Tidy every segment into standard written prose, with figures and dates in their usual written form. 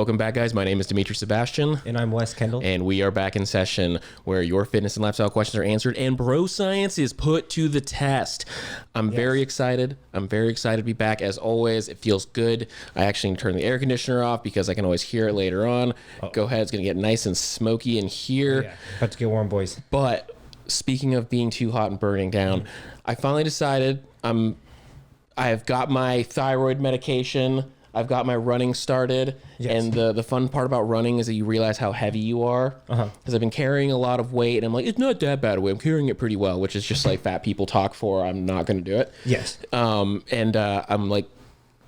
Welcome back, guys. My name is Dimitri Sebastian. And I'm Wes Kendall. And we are back in session where your fitness and lifestyle questions are answered and bro science is put to the test. I'm very excited. I'm very excited to be back as always. It feels good. I actually need to turn the air conditioner off because I can always hear it later on. Go ahead. It's going to get nice and smoky in here. About to get warm, boys. But speaking of being too hot and burning down, I finally decided I've got my thyroid medication. I've got my running started, and the fun part about running is that you realize how heavy you are. Because I've been carrying a lot of weight, and I'm like, it's not that bad a weight. I'm carrying it pretty well, which is just like fat people talk for. I'm not going to do it. I'm like,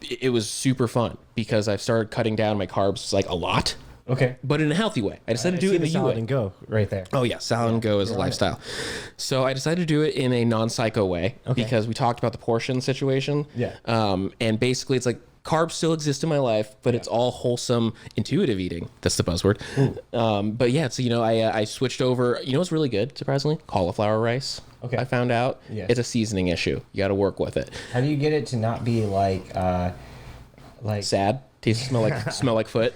it was super fun because I've started cutting down my carbs like a lot. Okay. But in a healthy way. I decided to do it in the salad and go right there. Oh yeah, salad and go is a lifestyle. So I decided to do it in a non-psycho way because we talked about the portion situation. And basically it's like carbs still exist in my life, but it's all wholesome, intuitive eating. That's the buzzword. But yeah, so I switched over. You know what's really good, surprisingly? Cauliflower rice. I found out it's a seasoning issue. You got to work with it. How do you get it to not be like sad? Taste smell like foot.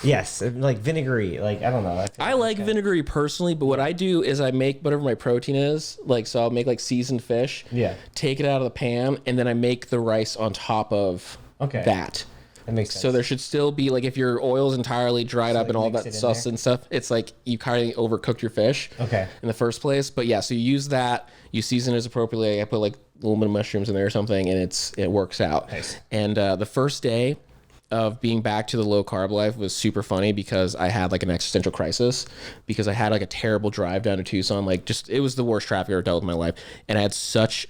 Yes, like vinegary. Like I don't know. I like vinegary personally, but what I do is I make whatever my protein is. Like so, I'll make like seasoned fish. Take it out of the pan, and then I make the rice on top of that. That makes sense. So there should still be like if your oil's entirely dried up and all that sauce and stuff, it's like you kind of overcooked your fish. In the first place, but yeah, so you use that. You season it as appropriately. I put like a little bit of mushrooms in there or something, and it works out. Nice. And the first day of being back to the low carb life was super funny because I had like an existential crisis because I had like a terrible drive down to Tucson. Like just, it was the worst traffic I ever dealt with in my life. And I had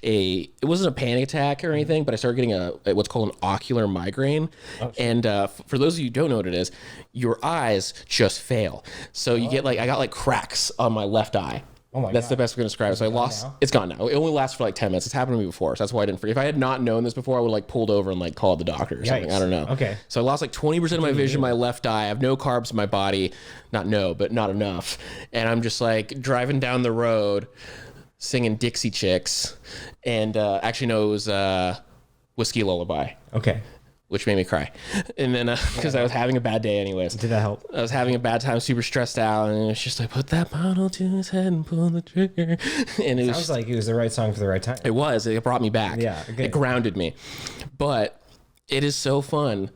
it wasn't a panic attack or anything, but I started getting what's called an ocular migraine. And for those of you who don't know what it is, your eyes just fail. So you get I got like cracks on my left eye. That's the best way to describe it. So it's gone now. It only lasts for like 10 minutes. It's happened to me before. So that's why I didn't forget. If I had not known this before, I would like pulled over and like called the doctor or something. I don't know. So I lost like 20% of my vision in my left eye. I have no carbs in my body. Not enough. And I'm just like driving down the road singing Dixie Chicks. And actually no, it was Whiskey Lullaby. Which made me cry. And then, because I was having a bad day anyways. Did that help? I was having a bad time, super stressed out, and it was just like, put that bottle to his head and pull the trigger. And it sounds like it was the right song for the right time. It was. It brought me back. It grounded me. But it is so fun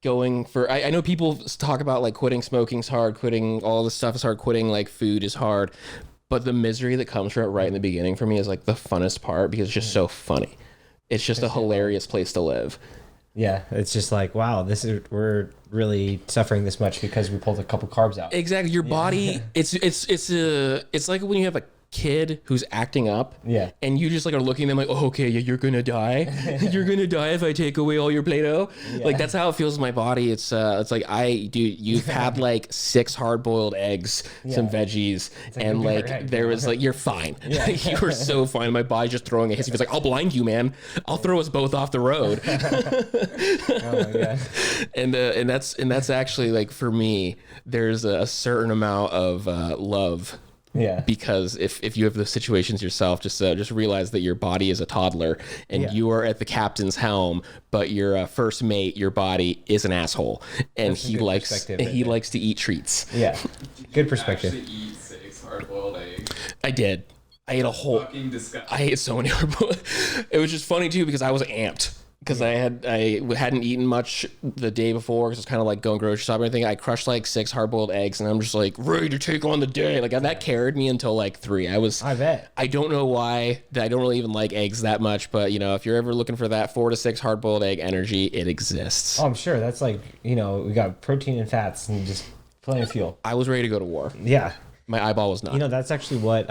going for, I know people talk about like quitting smoking's hard, quitting all this stuff is hard, quitting like food is hard. But the misery that comes from it right in the beginning for me is like the funnest part because it's just so funny. It's just a hilarious place to live. Yeah, it's just like, wow, we're really suffering this much because we pulled a couple carbs out. Exactly. Your body, it's like when you have a kid who's acting up and you just like are looking at them like, oh, okay, you're gonna die. You're gonna die if I take away all your Play-Doh. Like that's how it feels in my body. It's like you've had like 6 hard-boiled eggs, some veggies, and like there was like, you're fine. You were so fine. My body's just throwing a hissy. It's like, I'll blind you, man. I'll throw us both off the road. Oh my God. And that's actually like, for me, there's a certain amount of love. Because if you have those situations yourself, just realize that your body is a toddler and you are at the captain's helm, but your first mate, your body is an asshole, and he likes to eat treats. Good perspective. Actually eat 6 hard-boiled eggs. I did. I ate a whole. Fucking disgusting. I ate so many hard-boiled. It was just funny too because I was amped. Because I hadn't eaten much the day before because it's kind of like going grocery shopping and everything. I crushed like 6 hard-boiled eggs and I'm just like ready to take on the day. Like that carried me until like 3. I bet. I don't know why. I don't really even like eggs that much, but if you're ever looking for that 4 to 6 hard-boiled egg energy, it exists. Oh, I'm sure that's like we got protein and fats and just plenty of fuel. I was ready to go to war. My eyeball was not. That's actually what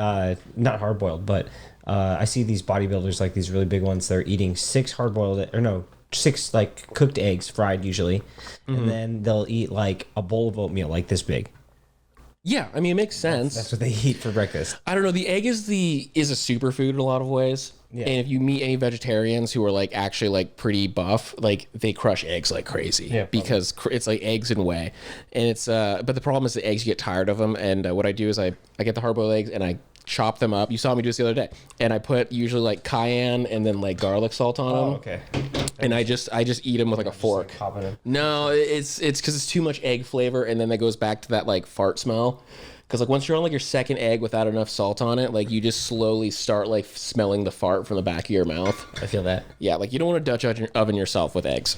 not hard-boiled, but. I see these bodybuilders, like these really big ones, they're eating 6 like cooked eggs, fried usually, and then they'll eat like a bowl of oatmeal like this big. Yeah, I mean, it makes sense. That's what they eat for breakfast. I don't know. The egg is a superfood in a lot of ways. And if you meet any vegetarians who are like actually like pretty buff, like they crush eggs like crazy because it's like eggs and whey. And it's but the problem is the eggs, you get tired of them. And what I do is I get the hard-boiled eggs and I chop them up. You saw me do this the other day, and I put usually like cayenne and then like garlic salt on them. Okay. And I just eat them with like a fork. Like popping them. No, it's because it's too much egg flavor, and then that goes back to that like fart smell. Because like once you're on like your second egg without enough salt on it, like you just slowly start like smelling the fart from the back of your mouth. I feel that. Yeah, like you don't want to Dutch oven yourself with eggs.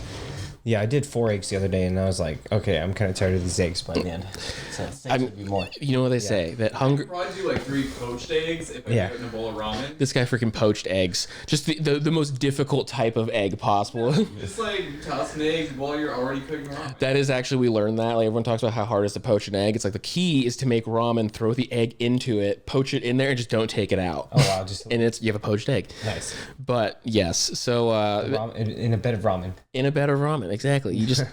Yeah, I did 4 eggs the other day, and I was like, okay, I'm kind of tired of these eggs by the end. So 6 would be more. You know what they say that hunger. I'd probably do like 3 poached eggs if I put in a bowl of ramen. This guy freaking poached eggs. Just the most difficult type of egg possible. Just like toss an egg while you're already cooking ramen. That is actually, we learned that. Like everyone talks about how hard it is to poach an egg. It's like the key is to make ramen, throw the egg into it, poach it in there, and just don't take it out. Oh wow, just And you have a poached egg. nice. But yes, so In a bed of ramen. in a bed of ramen, exactly. You just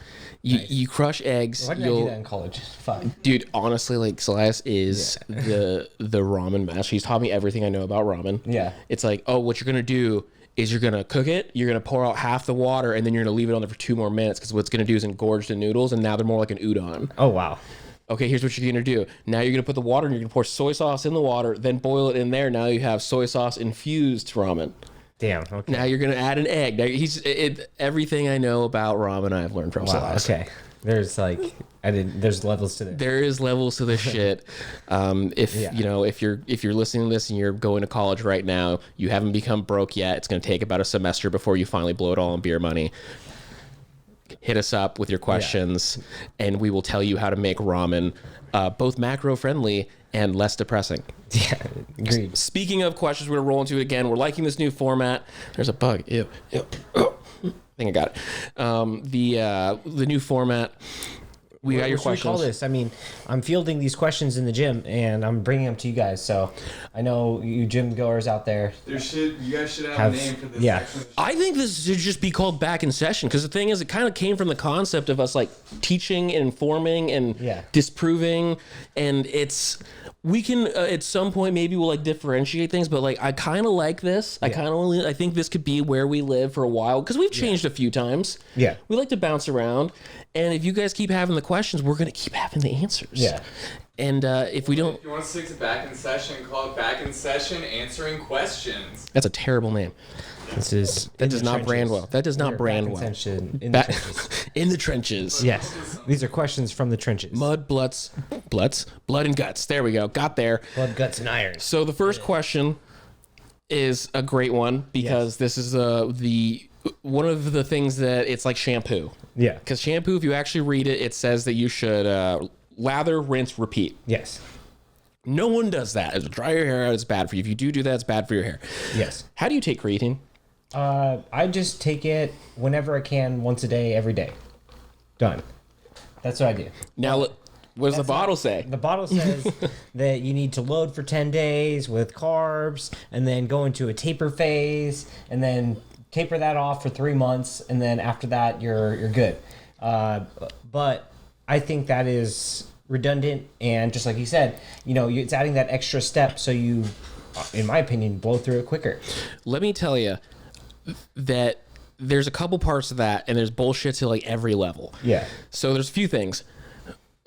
you crush eggs. Why did I do that in college? Fine. Dude, honestly, like Elias is the ramen master. He's taught me everything I know about ramen. Yeah. It's like, oh, what you're gonna do is you're gonna cook it, you're gonna pour out half the water, and then you're gonna leave it on there for 2 more minutes because what it's gonna do is engorge the noodles, and now they're more like an udon. Oh wow. Okay, here's what you're gonna do. Now you're gonna put the water and you're gonna pour soy sauce in the water, then boil it in there. Now you have soy sauce infused ramen. Damn. Okay. Now you're gonna add an egg. Now everything I know about ramen I've learned from Wow. Elias. Okay. There's like there's levels to this. There is levels to this shit. If Yeah. you know, if you're listening to this and you're going to college right now, you haven't become broke yet. It's going to take about a semester before you finally blow it all on beer money. Hit us up with your questions, and we will tell you how to make ramen, both macro friendly and less depressing. Yeah. Agreed. Speaking of questions, we're gonna roll into it again. We're liking this new format. There's a bug. Ew. Oh. I think I got it. The new format. We got your What should we call questions. this? I mean, I'm fielding these questions in the gym, and I'm bringing them to you guys. So I know you gym goers out there. You guys should have Have- a name for this yeah. section. I think this should just be called back in session because the thing is, it kind of came from the concept of us like teaching and informing and Yeah. disproving, and we can at some point maybe we'll like differentiate things, but like I kind of like this. I think this could be where we live for a while because we've changed a few times. Yeah. we like to bounce around, and if you guys keep having the questions, we're gonna keep having the answers. Yeah. And if we don't, If you want to stick to back in session, call it back in session answering questions. that's a terrible name. This is That does not brand well. That does not brand well. In the Back- trenches. in the trenches. Yes. These are questions from the trenches. Mud, blood and guts. There we go. Got there. Blood, guts, and iron. So the first question is a great one because this is the one of the things that it's like shampoo. Yeah. Because shampoo, if you actually read it, it says that you should lather, rinse, repeat. Yes. No one does that. It'll dry your hair out. It's bad for you. If you do that, it's bad for your hair. Yes. How do you take creatine? I just take it whenever I can, once a day, every day. Done. That's what I do. Now, what does the bottle say? The bottle says that you need to load for 10 days with carbs and then go into a taper phase and then taper that off for 3 months. And then after that, you're good. But I think that is redundant. And just like you said, it's adding that extra step. So you, in my opinion, blow through it quicker. Let me tell you that there's a couple parts of that, and there's bullshit to like every level. Yeah. So there's a few things.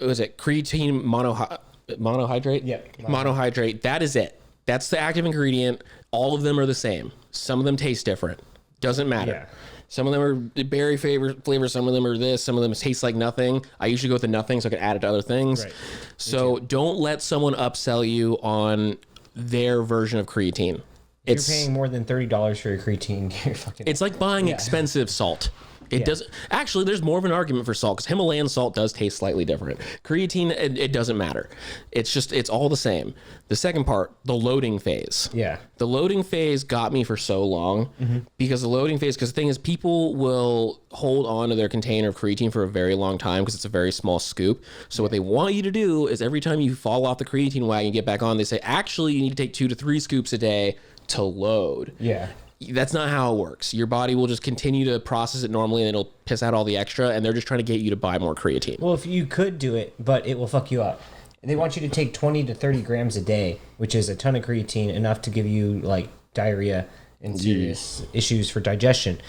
Was it creatine monohydrate? Yeah. Monohydrate. That is it. That's the active ingredient. All of them are the same. Some of them taste different. Doesn't matter. Yeah. Some of them are berry flavor. Some of them are this. Some of them taste like nothing. I usually go with the nothing so I can add it to other things. Right. So don't let someone upsell you on their version of creatine. You're paying more than $30 for your creatine. You're fucking. It's like buying expensive salt. It doesn't actually. There's more of an argument for salt because Himalayan salt does taste slightly different. Creatine, it doesn't matter. It's all the same. The second part, the loading phase. Yeah. The loading phase got me for so long because the thing is, people will hold on to their container of creatine for a very long time because it's a very small scoop. So what they want you to do is every time you fall off the creatine wagon, you get back on. They say actually you need to take 2 to 3 scoops a day to load. Yeah. That's not how it works. Your body will just continue to process it normally and it'll piss out all the extra, and they're just trying to get you to buy more creatine. Well, if you could do it, but it will fuck you up. They want you to take 20 to 30 grams a day, which is a ton of creatine, enough to give you like diarrhea and serious issues for digestion,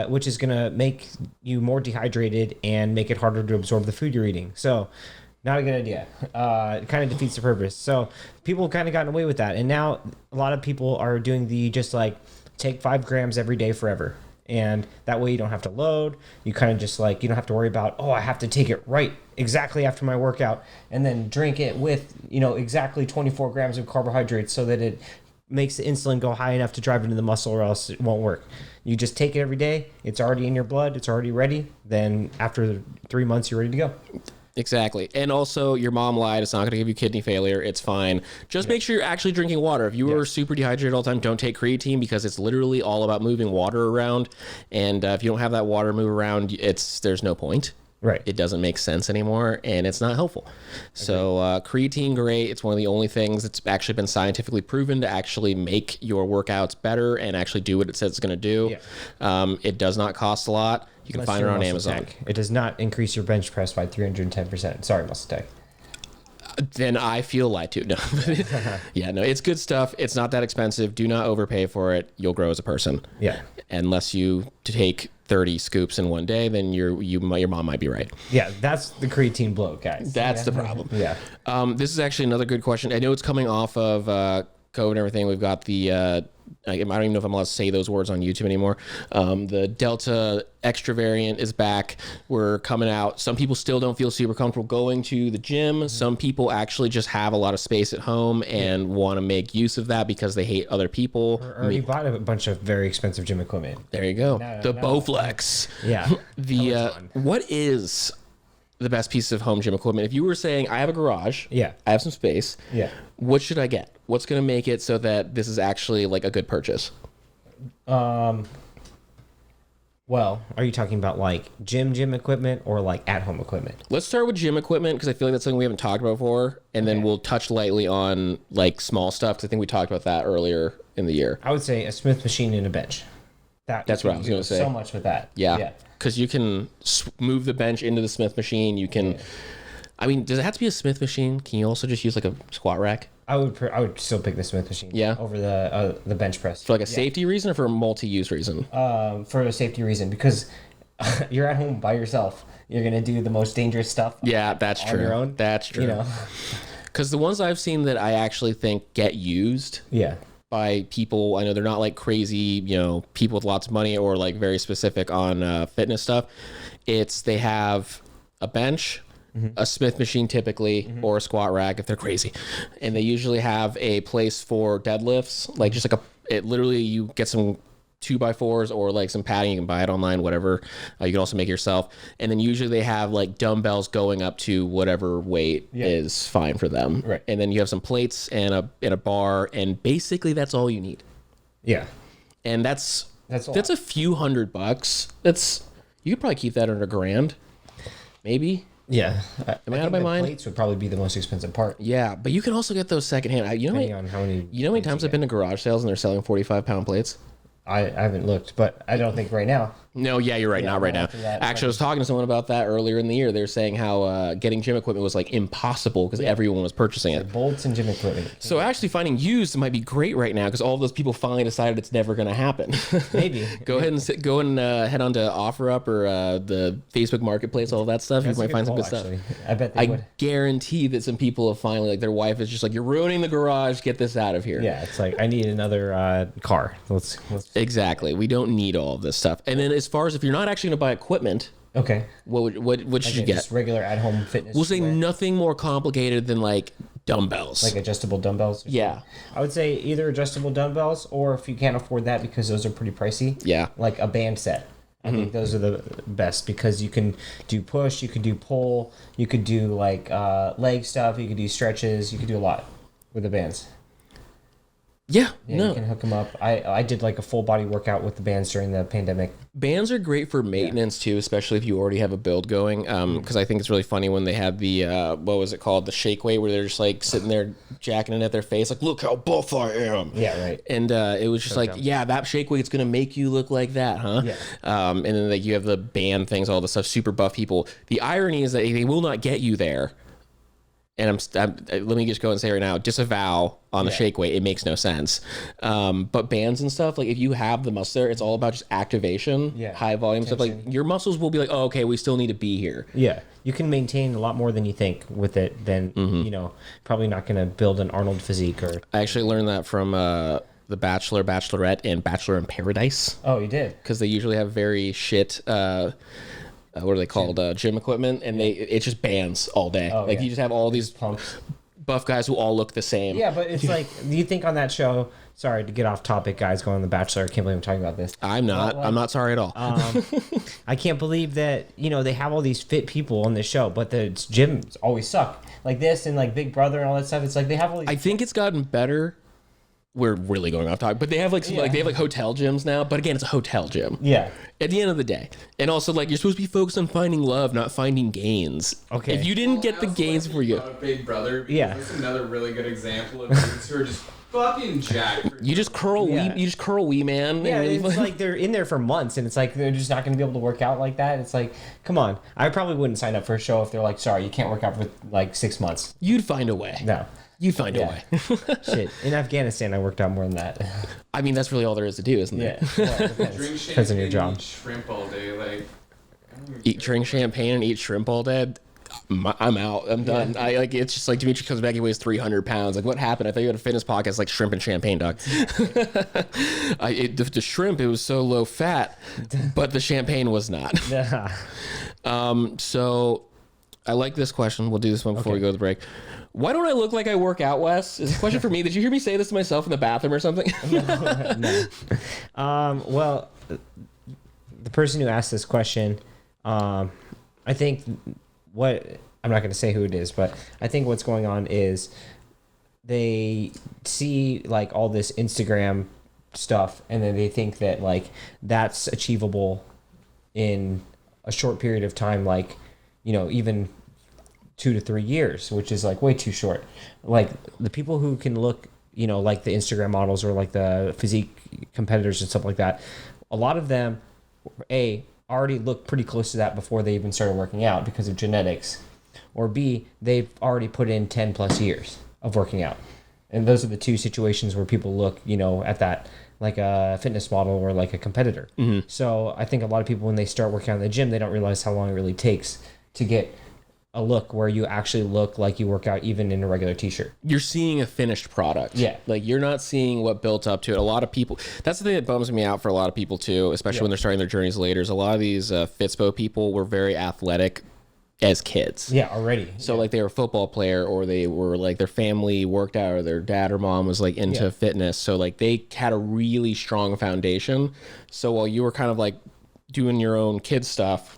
which is going to make you more dehydrated and make it harder to absorb the food you're eating. So Not a good idea. It kind of defeats the purpose. So people kind of gotten away with that, and now a lot of people are doing the just like take 5 grams every day forever, and that way you don't have to load. You kind of just like you don't have to worry about I have to take it right exactly after my workout, and then drink it with exactly 24 grams of carbohydrates so that it makes the insulin go high enough to drive into the muscle, or else it won't work. You just take it every day. It's already in your blood. It's already ready. Then after 3 months, you're ready to go. Exactly. And also, your mom lied. It's not going to give you kidney failure. It's fine. Just make sure you're actually drinking water. If you are super dehydrated all the time, don't take creatine, because it's literally all about moving water around. And if you don't have that water move around, there's no point. Right. It doesn't make sense anymore, and it's not helpful. So creatine, great. It's one of the only things that's actually been scientifically proven to actually make your workouts better and actually do what it says it's going to do. Yeah. It does not cost a lot. You can find it on Amazon. Tech. It does not increase your bench press by 310%. Sorry, Muscle Tech. Then I feel lied to. No. Yeah, no, it's good stuff. It's not that expensive. Do not overpay for it. You'll grow as a person. Yeah. Unless you take 30 scoops in one day, then your mom might be right. Yeah, that's the creatine bloat, guys. That's the problem. Yeah. This is actually another good question. I know it's coming off of COVID and everything. We've got the I don't even know if I'm allowed to say those words on YouTube anymore. The Delta extra variant is back. We're coming out. Some people still don't feel super comfortable going to the gym. Mm-hmm. Some people actually just have a lot of space at home and want to make use of that because they hate other people. Or already bought a bunch of very expensive gym equipment. There you go. The Bowflex. Yeah. What is the best piece of home gym equipment? If you were saying, I have a garage, I have some space, what should I get? What's going to make it so that this is actually like a good purchase? Well, are you talking about like gym equipment or like at-home equipment? Let's start with gym equipment, because I feel like that's something we haven't talked about before, and then we'll touch lightly on like small stuff, because I think we talked about that earlier in the year. I would say a Smith machine and a bench. That's what I was going to say. So much with that. Yeah. Because you can move the bench into the Smith machine. You can... I mean, does it have to be a Smith machine? Can you also just use like a squat rack? I would still pick the Smith machine. Over the bench press. For like a safety reason, or for a multi-use reason? For a safety reason, because you're at home by yourself. You're gonna do the most dangerous stuff. Yeah, that's true. On your own. That's true. Because the ones I've seen that I actually think get used. By people, I know they're not like crazy, people with lots of money or like very specific on fitness stuff. They have a bench, a Smith machine typically, or a squat rack if they're crazy. And they usually have a place for deadlifts, like just like it literally you get some 2x4s or like some padding. You can buy it online, whatever. You can also make it yourself. And then usually they have like dumbbells going up to whatever weight is fine for them. Right. And then you have some plates and a bar, and basically that's all you need. Yeah. And that's a few $100. You could probably keep that under $1,000, maybe. Yeah. Am I out of my mind? Plates would probably be the most expensive part. Yeah, but you can also get those secondhand. You know how many times I've been to garage sales and they're selling 45-pound plates? I haven't looked, but I don't think right now. No, yeah, you're right. Not right now. Actually, I was talking to someone about that earlier in the year. They're saying how getting gym equipment was like impossible because everyone was purchasing it. Bolts and gym equipment. So actually finding used might be great right now because all of those people finally decided it's never going to happen. Maybe. Go ahead and head on to OfferUp or the Facebook Marketplace, all of that stuff. You might find some good stuff. I bet they would. I guarantee that some people have finally, like their wife is just like, you're ruining the garage. Get this out of here. Yeah, it's like, I need another car. Let's. Exactly. We don't need all of this stuff. And then as far as if you're not actually going to buy equipment, okay, what should you get? Just regular at-home fitness. We'll say nothing more complicated than like dumbbells, like adjustable dumbbells. Yeah, I would say either adjustable dumbbells, or if you can't afford that because those are pretty pricey. Yeah, like a band set. I think those are the best because you can do push, you can do pull, you could do like leg stuff, you could do stretches, you could do a lot with the bands. Yeah, you can hook them up. I did like a full body workout with the bands during the pandemic. Bands are great for maintenance too, especially if you already have a build going. Because I think it's really funny when they had the what was it called, the shake weight, where they're just like sitting there jacking it at their face, like, look how buff I am. Yeah, right. And it was just like, yeah, that shake weight's gonna make you look like that, huh? Yeah. And then like you have the band things, all the stuff, super buff people. The irony is that they will not get you there. and let me just go and say right now, disavow on the Yeah. shake weight. It makes no sense. But bands and stuff, like if you have the muscle there, it's all about just activation, Yeah. high volume stuff. Like Tension. your muscles will be like, oh, okay, we still need to be here. Yeah, you can maintain a lot more than you think with it. Than probably not going to build an Arnold physique or. I actually learned that from The Bachelor, Bachelorette, and Bachelor in Paradise, Oh, you did. because they usually have very shit. What are they called? Gym equipment, and it's just bands all day. Oh, like yeah. you just have all these Pumps. buff guys who all look the same. Yeah, but it's like, do you think on that show? Sorry to get off topic, guys. Going on The Bachelor. I can't believe I'm talking about this. I'm not. I'm not sorry at all. I can't believe that they have all these fit people on this show, but the gyms always suck. Like this and like Big Brother and all that stuff. It's like they have all these. I think it's gotten better. We're really going off topic, but they have like they have like hotel gyms now. But again, it's a hotel gym. Yeah. At the end of the day, and also like you're supposed to be focused on finding love, not finding gains. Okay. If you didn't get the gains for you, Big Brother. Yeah. That's another really good example of dudes who are just fucking jacked. you just curl Yeah. you just curl wee man. Yeah, and it's like they're in there for months, and it's like they're just not going to be able to work out like that. It's like, come on. I probably wouldn't sign up for a show if they're like, sorry, you can't work out for like 6 months. you'd find a way. No. You'd find a Yeah. way. Shit. In Afghanistan, I worked out more than that. I mean, that's really all there is to do, isn't Yeah. there? Well, it Drink depends. champagne Depends on your job. and eat shrimp all day. Like, Drink champagne and eat shrimp all day. I'm out. I'm done. I like it's just like Dimitri comes back. He weighs 300 pounds. Like what happened? I thought you had a fitness podcast like shrimp and champagne, dog. The shrimp it was so low fat, but the champagne was not. So I like this question. We'll do this one before we go to the break. Why don't I look like I work out, Wes? Is a question for me. Did you hear me say this to myself in the bathroom or something? Well, the person who asked this question, I think I'm not going to say who it is, but I think what's going on is they see like all this Instagram stuff, and then they think that like that's achievable in a short period of time, like even 2 to 3 years, which is like way too short. Like the people who can look, like the Instagram models or like the physique competitors and stuff like that, a lot of them, already look pretty close to that before they even started working out because of genetics, or B, they've already put in 10 plus years of working out. And those are the two situations where people look, at that like a fitness model or like a competitor. Mm-hmm. So I think a lot of people, when they start working out in the gym, they don't realize how long it really takes to get a look where you actually look like you work out even in a regular t-shirt. You're seeing a finished product. Yeah. Like you're not seeing what built up to it. A lot of people, that's the thing that bums me out for a lot of people too, especially when they're starting their journeys later, is a lot of these Fitspo people were very athletic as kids. Yeah, already. So like they were a football player, or they were like their family worked out, or their dad or mom was like into fitness. So like they had a really strong foundation. So while you were kind of like doing your own kid stuff,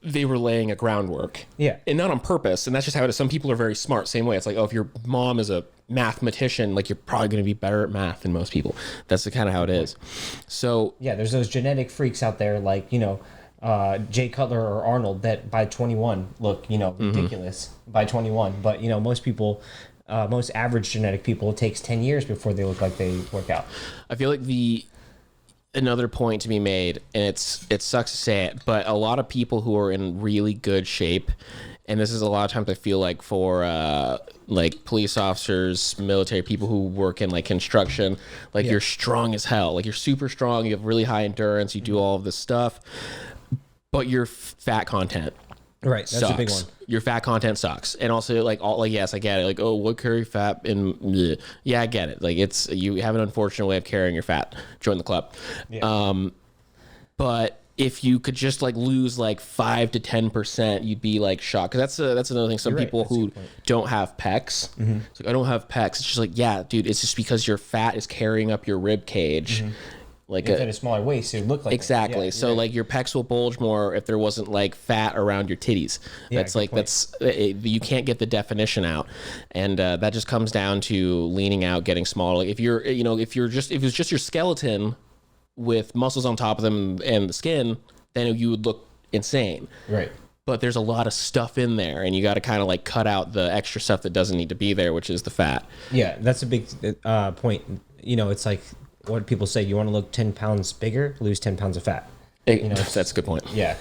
they were laying a groundwork. Yeah. And not on purpose. And that's just how it is. Some people are very smart. Same way. It's like, oh, if your mom is a mathematician, like you're probably going to be better at math than most people. That's the kind of how it is. So yeah, there's those genetic freaks out there, like, Jay Cutler or Arnold, that by 21 look, ridiculous by 21. But, most people, most average genetic people, it takes 10 years before they look like they work out. I feel like another point to be made, and it sucks to say it, but a lot of people who are in really good shape, and this is a lot of times I feel like for like police officers, military people who work in like construction, like you're strong as hell, like you're super strong, you have really high endurance, you do all of this stuff, but your fat content Right, that's sucks. a big one. Your fat content sucks, and also yes, I get it. Like, oh, what carry fat in? Bleh. Yeah, I get it. Like, you have an unfortunate way of carrying your fat. Join the club. Yeah. But if you could just like lose like 5 to 10%, you'd be like shocked. Because that's another thing. Some people who don't have pecs, it's like I don't have pecs. It's just like, yeah, dude, it's just because your fat is carrying up your rib cage. Like if a smaller waist, it would look like exactly. Yeah, so like your pecs will bulge more if there wasn't like fat around your titties. Yeah, That's like you can't get the definition out, and that just comes down to leaning out, getting smaller. Like if it was just your skeleton with muscles on top of them and the skin, then you would look insane. Right. But there's a lot of stuff in there, and you got to kind of like cut out the extra stuff that doesn't need to be there, which is the fat. Yeah, that's a big point. It's like what people say, you want to look 10 pounds bigger, lose 10 pounds of fat. That's a good point. Yeah.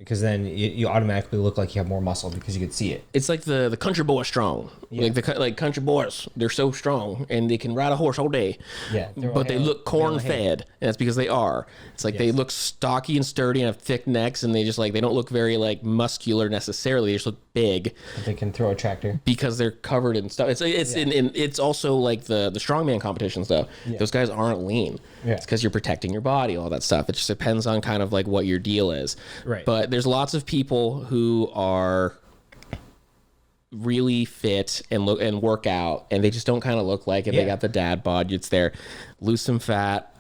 because then you automatically look like you have more muscle because you could see it. It's like the country boy strong. Yeah. Like country boys, they're so strong and they can ride a horse all day. Yeah, But they look corn fed, and that's because they are. It's like they look stocky and sturdy and have thick necks, and they just like they don't look very like muscular necessarily. They just look big. But they can throw a tractor because they're covered in stuff. It's also like the strongman competitions though. Yeah. Those guys aren't lean. Yeah. It's because you're protecting your body, all that stuff. It just depends on kind of like what your deal is. Right. But there's lots of people who are really fit and look and work out, and they just don't kind of look like it. Yeah. They got the dad bod. It's there, lose some fat,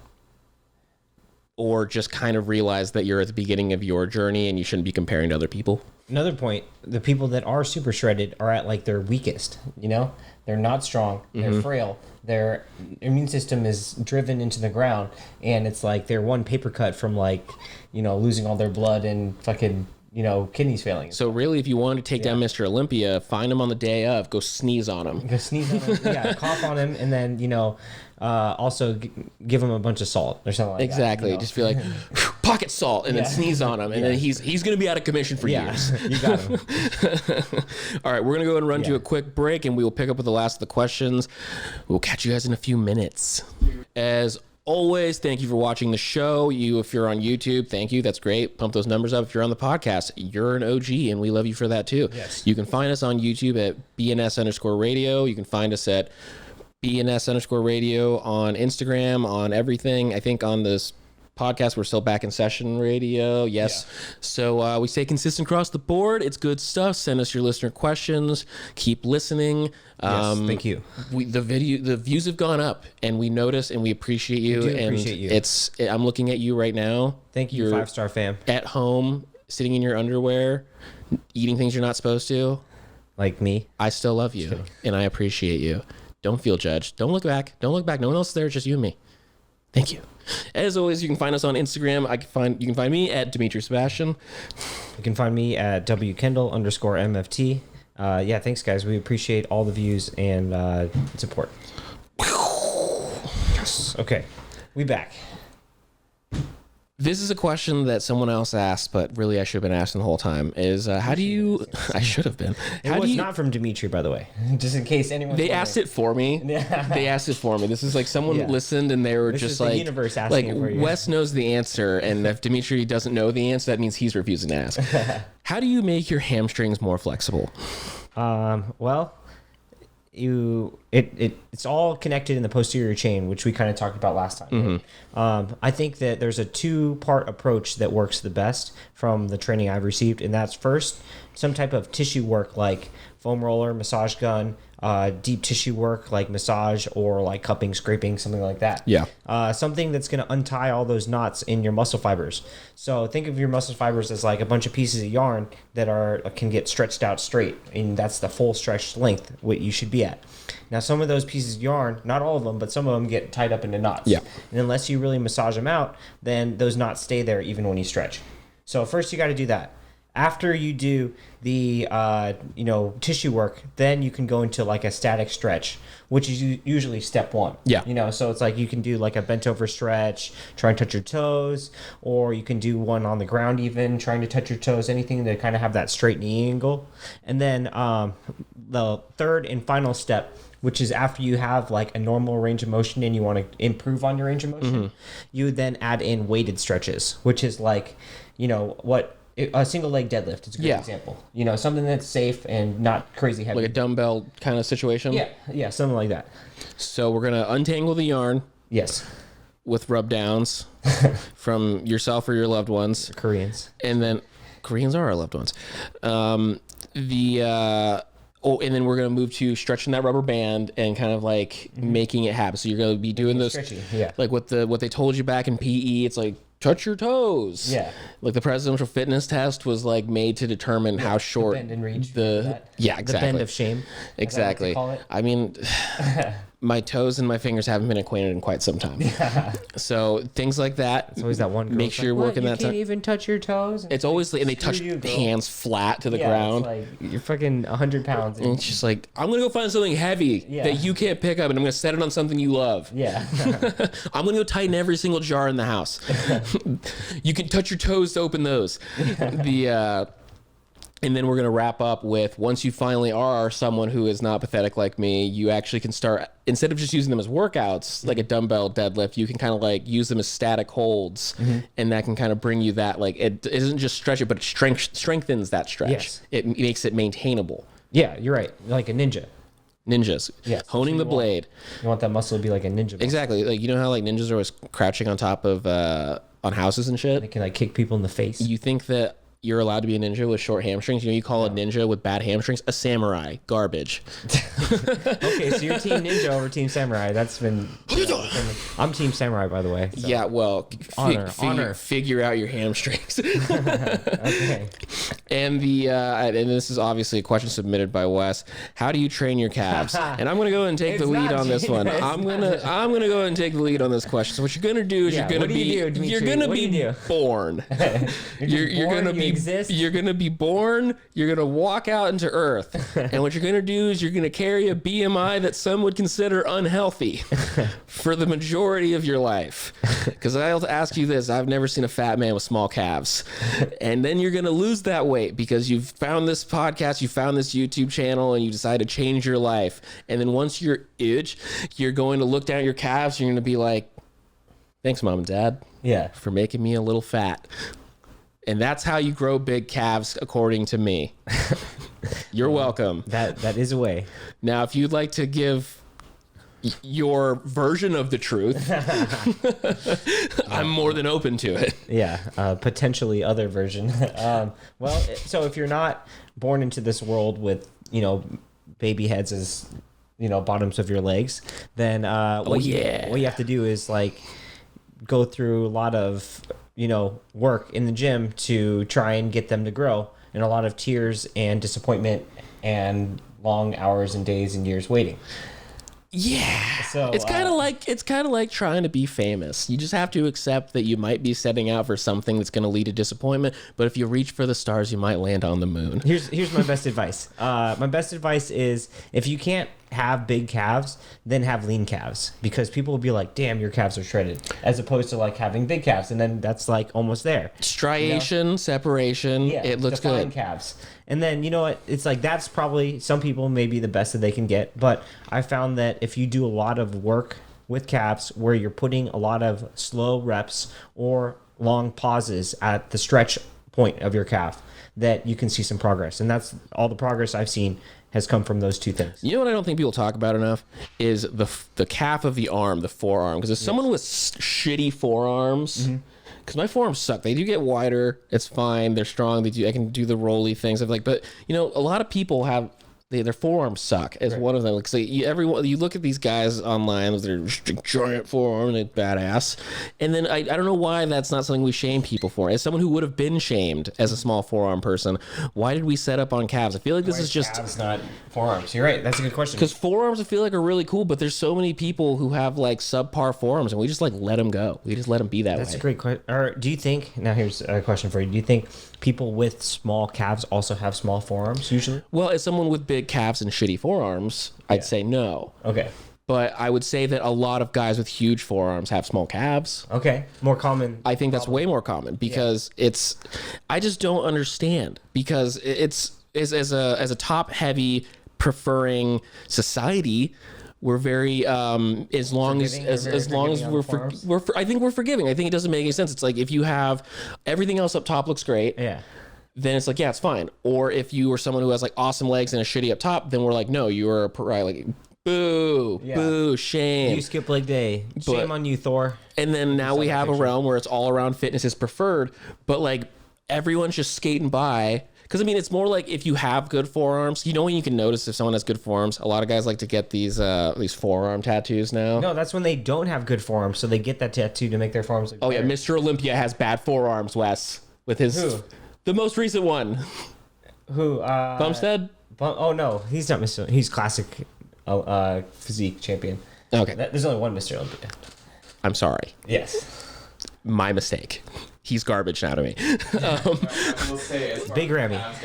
or just kind of realize that you're at the beginning of your journey and you shouldn't be comparing to other people. Another point, the people that are super shredded are at like their weakest, you know? They're not strong, they're frail, their immune system is driven into the ground, and it's like they're one paper cut from like, you know, losing all their blood and fucking, you know, kidneys failing. So really, if you want to take down Mr. Olympia, find him on the day of, go sneeze on him. Go sneeze on him, yeah, cough on him, and then, you know, also give him a bunch of salt or something like exactly. that. You know? Just be like, pocket salt, and then sneeze on him, and then he's going to be out of commission for years. You got him. All right, we're going to go and run to a quick break, and we will pick up with the last of the questions. We'll catch you guys in a few minutes. As always, thank you for watching the show. If you're on YouTube, thank you. That's great. Pump those numbers up. If you're on the podcast, you're an OG, and we love you for that too. Yes. You can find us on YouTube at BNS_radio. You can find us at BNS_radio on Instagram, on everything. I think on this podcast, we're still back in session radio. Yes. Yeah. So we stay consistent across the board. It's good stuff. Send us your listener questions. Keep listening. Yes, thank you. The views have gone up, and we notice and we appreciate you. We do appreciate you. I'm looking at you right now. Thank you, 5-star fam. At home, sitting in your underwear, eating things you're not supposed to. Like me. I still love you, and I appreciate you. Don't feel judged. Don't look back. Don't look back. No one else is there. Just you and me. Thank you. As always, you can find us on Instagram. You can find me at Dimitri Sebastian. You can find me at WKendall_MFT. Yeah, thanks guys. We appreciate all the views and support. Yes. Okay, we back. This is a question that someone else asked, but really I should have been asking the whole time. Is how do you? I should have been. It was not from Dimitri, by the way. Just in case anyone. They asked it for me. They asked it for me. This is like someone listened and they were just like, the universe asking it for you. Wes knows the answer, and if Dimitri doesn't know the answer, that means he's refusing to ask. How do you make your hamstrings more flexible? Well, it's all connected in the posterior chain, which we kind of talked about last time. Right? I think that there's a 2-part approach that works the best from the training I've received, and that's first some type of tissue work like foam roller, massage gun, deep tissue work like massage or like cupping, scraping, something like that. Yeah. Something that's going to untie all those knots in your muscle fibers. So think of your muscle fibers as like a bunch of pieces of yarn that can get stretched out straight, and that's the full stretched length what you should be at. Now, some of those pieces of yarn, not all of them, but some of them get tied up into knots. Yeah. And unless you really massage them out, then those knots stay there even when you stretch. So first you got to do that. After you do the tissue work, then you can go into like a static stretch, which is usually step 1. Yeah. So it's like you can do like a bent over stretch, try and touch your toes, or you can do one on the ground even, trying to touch your toes, anything to kind of have that straight knee angle. And then the third and final step, which is after you have like a normal range of motion and you want to improve on your range of motion, you would then add in weighted stretches, which is like, a single leg deadlift is a good example. Something that's safe and not crazy heavy. Like a dumbbell kind of situation? Yeah, something like that. So we're going to untangle the yarn. Yes. With rub downs from yourself or your loved ones. Koreans. And then Koreans are our loved ones. And then we're going to move to stretching that rubber band and kind of like making it happen. So you're going to be doing this, like what they told you back in PE. It's like, touch your toes. Yeah. Like the presidential fitness test was like made to determine how short the bend and reach. Yeah, exactly. The bend of shame. Exactly. I mean, my toes and my fingers haven't been acquainted in quite some time. So things like that. It's always that one girl. Make sure you're working that You can't time. even touch your toes. It's always and they touch you, girl. hands flat to the Yeah, ground. it's like you're fucking 100 pounds. And it's just like, I'm gonna go find something heavy Yeah. that you can't pick up, and I'm gonna set it on something you love. Yeah. I'm gonna go tighten every single jar in the house. You can touch your toes to open those. And then we're going to wrap up with, once you finally are someone who is not pathetic like me, you actually can start, instead of just using them as workouts, like a dumbbell deadlift, you can kind of like use them as static holds. And that can kind of bring you that, like, it isn't just stretch it, but it strengthens that stretch. Yes. It makes it maintainable. Yeah, you're right. Like a ninja. Ninjas. Yes, Honing the blade. You want that muscle to be like a ninja muscle. Exactly. Like, you know how like ninjas are always crouching on top of, on houses and shit? They can like kick people in the face. You think that you're allowed to be a ninja with short hamstrings? You know, you call a ninja with bad hamstrings a samurai. Garbage. Okay, so you're team ninja over team samurai. That's been. I'm team samurai, by the way. So. Yeah, well, Honor. figure out your hamstrings. Okay. And and this is obviously a question submitted by Wes. How do you train your calves? And I'm gonna go and take the It's lead not on this one. Gina, it's I'm gonna go and take the lead on this question. So what you're gonna do is Yeah, you're gonna what do you do, be Dimitri? you're gonna What do be you do? born. You're born, gonna you be exist. you're gonna be born. You're gonna walk out into Earth, and what you're gonna do is you're gonna carry a BMI that some would consider unhealthy for the majority of your life. Because I'll ask you this: I've never seen a fat man with small calves, and then you're gonna lose that weight because you've found this podcast, you found this YouTube channel, and you decide to change your life. And then once you're you're going to look down at your calves. You're gonna be like, "Thanks, Mom and Dad, Yeah. for making me a little fat." And that's how you grow big calves, according to me. You're welcome. That is a way. Now, if you'd like to give your version of the truth, I'm more than open to it. Yeah, potentially other version. Well, so if you're not born into this world with, baby heads as, bottoms of your legs, then what you have to do is like go through a lot of, work in the gym to try and get them to grow, and a lot of tears and disappointment and long hours and days and years waiting. Yeah. So it's kind of like trying to be famous. You just have to accept that you might be setting out for something that's going to lead to disappointment, but if you reach for the stars, you might land on the moon. Here's my best advice. My best advice is, if you can't have big calves, then have lean calves, because people will be like, damn, your calves are shredded, as opposed to like having big calves, and then that's like almost there. Striation, separation, it looks defined good. calves. And then, you know what, it's like, that's probably, some people may be the best that they can get, but I found that if you do a lot of work with calves where you're putting a lot of slow reps or long pauses at the stretch point of your calf, that you can see some progress. And that's all the progress I've seen has come from those two things. You know what I don't think people talk about enough is the calf of the arm, the forearm. Because as someone with shitty forearms, because my forearms suck. They do get wider. It's fine. They're strong. I can do the rolly things. But a lot of people have. Their forearms suck as one of them. Like, so you look at these guys online with their giant forearm, they're badass. And then I don't know why that's not something we shame people for. As someone who would have been shamed as a small forearm person, why did we set up on calves? I feel like this is just calves, not forearms. You're right. That's a good question. because forearms I feel like are really cool, but there's so many people who have like subpar forearms, and we just like let them go. We just let them be that way. That's a great question. Or do you think? Now here's a question for you. Do you think people with small calves also have small forearms usually? Well, as someone with big calves and shitty forearms, I'd say no. Okay. But I would say that a lot of guys with huge forearms have small calves. Okay. More common. I think that's way more common because I just don't understand, because it's as a top heavy preferring society, we're very as long as I think we're forgiving. I think it doesn't make any sense. It's like if you have everything else up top looks great. Yeah. Then it's like, yeah, it's fine. Or if you are someone who has like awesome legs and a shitty up top, then we're like, no, you are like, boo, boo, shame. You skip leg day. Shame on you, Thor. And then now we have a realm where it's all around fitness is preferred, but like everyone's just skating by. Because I mean, it's more like if you have good forearms, when you can notice if someone has good forearms. A lot of guys like to get these forearm tattoos now. No, that's when they don't have good forearms, so they get that tattoo to make their forearms look Oh better. yeah, Mr. Olympia has bad forearms, Wes, with his Who? The most recent one. Who? Bumstead? Oh no, he's not Mr. He's classic physique champion. Okay. There's only one Mr. Olympia. I'm sorry. Yes. My mistake. He's garbage now to me. I will say, as far Big as Ramy. Calves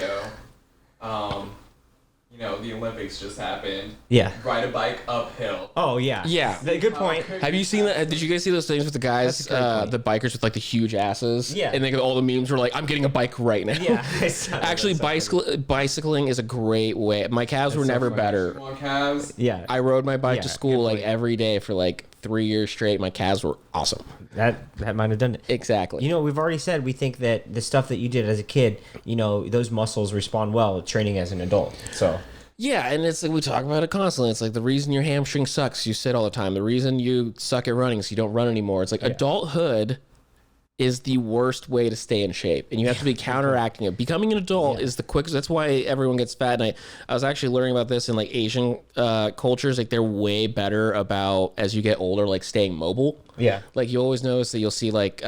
go, the Olympics just happened. Yeah. Ride a bike uphill. Oh, yeah. Yeah. Good point. Have you seen that? Did you guys see those things with the guys, That's a great point. the bikers with like the huge asses? Yeah. And all the memes were like, I'm getting a bike right now. Yeah. I saw that. Actually, That's so funny. bicycling is a great way. My calves were so never funny. better. Come on, Calves. Yeah. I rode my bike to Yeah, school good like point. every day for like 3 years straight. My calves were awesome. That might have done it. Exactly. You know, we've already said we think that the stuff that you did as a kid, those muscles respond well with training as an adult. So. Yeah, and it's like we talk about it constantly. It's like the reason your hamstring sucks, you sit all the time. The reason you suck at running is you don't run anymore. It's like adulthood is the worst way to stay in shape, and you have to be counteracting it. Becoming an adult is the quickest. That's why everyone gets fat. And I was actually learning about this in like Asian cultures. Like they're way better about as you get older, like staying mobile. Yeah. Like you always notice that you'll see like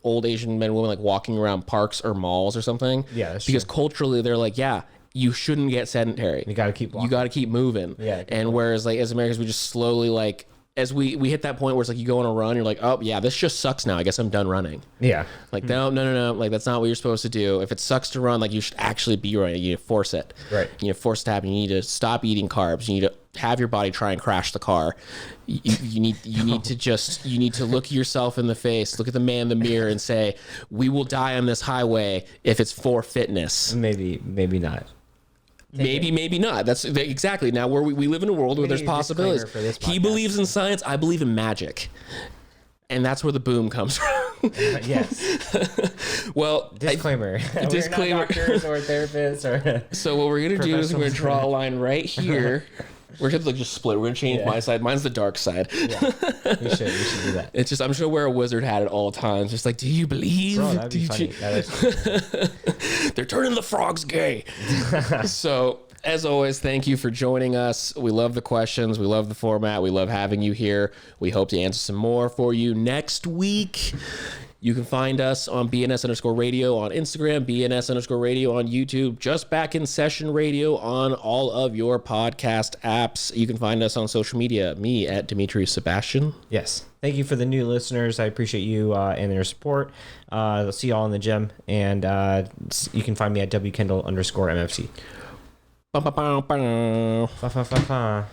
old Asian men and women like walking around parks or malls or something. Yeah, that's because true. culturally they're like, yeah, you shouldn't get sedentary. You got to keep walking. You got to keep moving. Yeah, good And whereas like as Americans, we just slowly like as we hit that point where it's like you go on a run, you're like, oh yeah, this just sucks now. I guess I'm done running. Yeah. Like no. Like that's not what you're supposed to do. If it sucks to run, like you should actually be running. You need to force it. Right. You need to force it to happen. You need to stop eating carbs. You need to have your body try and crash the car. You need to look yourself in the face, look at the man in the mirror, and say, we will die on this highway if it's for fitness. Maybe not. Maybe not. That's exactly now where we live in a world where there's need a possibilities. disclaimer for this He podcast. believes in science. I believe in magic, and that's where the boom comes from. Yes. Well, Disclaimer. disclaimer. We're not doctors or therapists or. So what we're gonna do is we're gonna draw a line right here. We're gonna like just split. We're gonna change my side. Mine's the dark side. Yeah. We should do that. It's just I'm just gonna wear a wizard hat at all times. Just like, do you believe? Bro, that'd Do be you funny. ch- That is. They're turning the frogs gay. So, as always, thank you for joining us. We love the questions. We love the format. We love having you here. We hope to answer some more for you next week. You can find us on BNS_radio on Instagram, BNS_radio on YouTube, Just Back in Session Radio on all of your podcast apps. You can find us on social media, me at Dimitri Sebastian. Yes. Thank you for the new listeners. I appreciate you and your support. I'll see you all in the gym. And you can find me at WKendall_MFC. Ba-ba-ba-ba. Fa, fa, fa, fa.